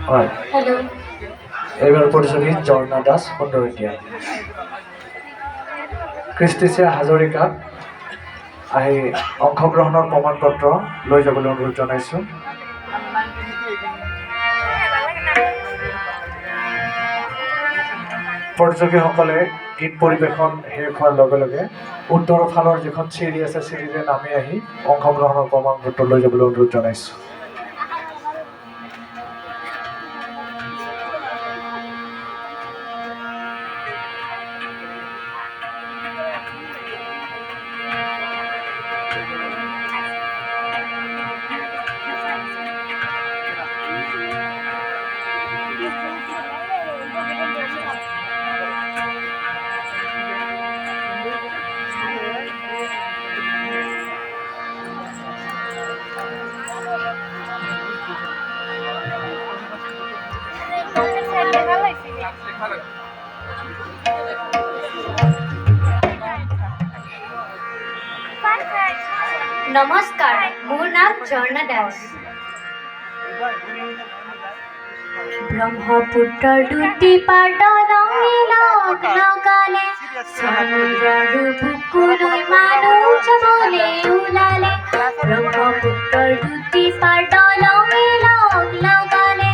হয়। হেল্ল'। এইবাৰ প্ৰতিযোগী ঝৰ্ণা দাস সুন্দৰীয়া। ক্ৰিষ্টিছে হাজৰিকাক আহি অংশগ্ৰহণৰ প্ৰমাণ পত্ৰ লৈ যাবলৈ অনুৰোধ জনাইছোঁ। প্ৰতিযোগীসকলে গীত পৰিৱেশন শেষ হোৱাৰ লগে লগে উত্তৰৰ ফালৰ যিখন চিৰি আছে চিৰিৰে নামি আহি অংশগ্ৰহণৰ প্ৰমাণ পত্ৰ লৈ যাবলৈ অনুৰোধ জনাইছোঁ। নমস্কাৰ, মোৰ নাম ঝৰ্ণা দাস। ব্ৰহ্মপুত্ৰৰ দুটি পাতলঙে লগ লগালে, চন্দ্ৰৰ বুকুলৈ মানুহ যাবলৈ ওলালে। ব্ৰহ্মপুত্ৰৰ দুটি পাতলঙে লগ লগালে,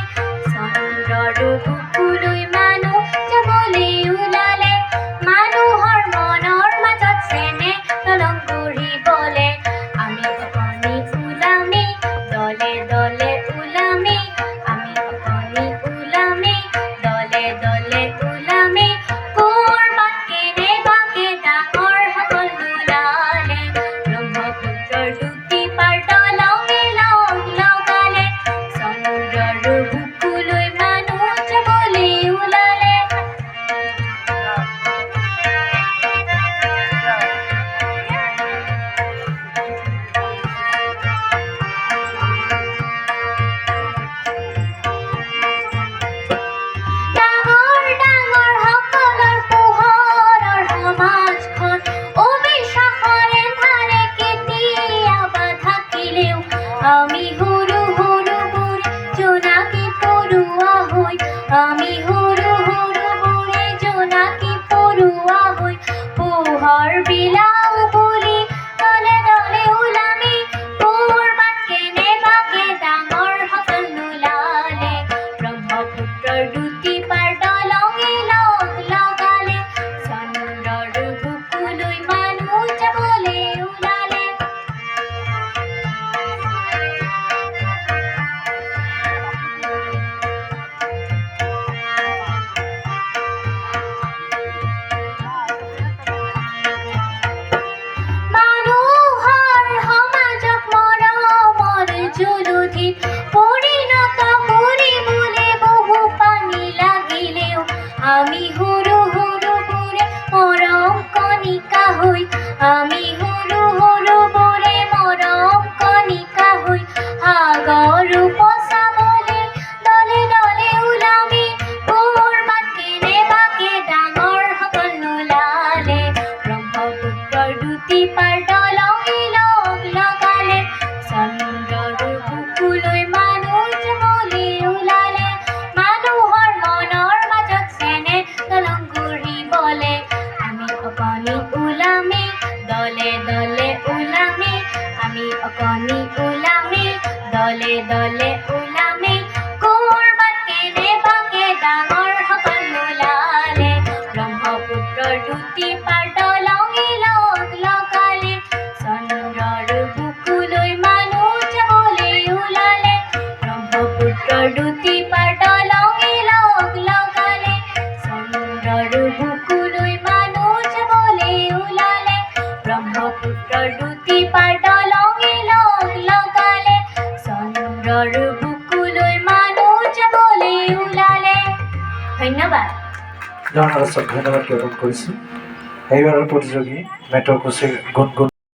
চন্দ্ৰৰ বুকুলৈ মানুহ যাবলৈ ওলালে। মানুহৰ মনৰ মাজত চেনে দলং গঢ়িবলে, আমি অকণি ওলামে দলে দলে ওলামে, আমি অকণি ওলামে দলে দলে ওলামে। ক'ৰবাত কেনেবাকে ডাঙৰ সকল নোলালে, ব্ৰহ্মপুত্ৰৰ দুটি পাৰ দলঙে লগ লগালে, চন্দ্ৰৰ বুকুলৈ মানুহ যাবলৈ ওলালে। ডাঙৰ ডাঙৰ সকলৰ পোহৰৰ সমাজখন অবিশ্বাসৰে ধাৰে কেতিয়াবা থাকিলেও, আমি সৰু সৰুবোৰ জোনাকী পৰুৱা হৈ, আমি সৰু সৰুবোৰে জোনাকী পৰুৱা হৈ, পোহৰ বিলাও বুলি দলে দলে ওলামি। ক'ৰবাত কেনেবাকে ডাঙৰ সকল নোলালে, ব্ৰহ্মপুত্ৰৰ দুটি পাৰ দলঙে লগ লগালে, চন্দ্ৰৰ বুকুলৈ মানুহ যাবলৈ ওলালে। মানুহৰ সমাজক মৰমৰ জুলুধিত পৰিণত কৰিবলৈ বহু পানী লাগিলেও, আমি সৰু সৰুবোৰে মৰম কণিকা হৈ, আমি সৰু সৰুবোৰে মৰম কণিকা হৈ, সাগৰ উপচাবলৈ দলে দলে ওলামি। ক'ৰবাত কেনেবাকে ডাঙৰ সকল নোলালে, ব্ৰহ্মপুত্ৰৰ দুটি পাৰ দলঙে লগ লগালে, চন্দ্ৰৰ বুকুলৈ মানুহ যাবলৈ ওলালে। মানুহৰ মনৰ মাজত চেনে দলং গঢ়িবলে, আমি অকণি ওলামে দলে দলে ওলামে, আমি অকণি ওলামে দলে দলে ওলামে। ক'ৰবাত কেনেবাকে ডাঙৰ সকল নোলালে, ব্ৰহ্মপুত্ৰৰ দুটি পাৰ দলঙে লগ লগালে, চন্দ্ৰৰ বুকুলৈ মানুহ যাবলৈ ওলালে। ব্ৰহ্মপুত্ৰৰ দুটি পাৰ দলঙে লগ লগালে, চন্দ্ৰৰ বুকুলৈ মানুহ যাবলৈ ওলালে। ব্ৰহ্মপুত্ৰৰ দুটি পাৰ দলঙে লগ লগালে, চন্দ্ৰৰ বুকুলৈ মানুহ যাবলৈ ওলালে। ধন্যবাদ। ঝৰ্ণা দাসক ধন্যবাদ জ্ঞাপন কৰিছোঁ। এইবাৰৰ প্ৰতিযোগী মেট্ৰ' কোচিৰ গুণগুণ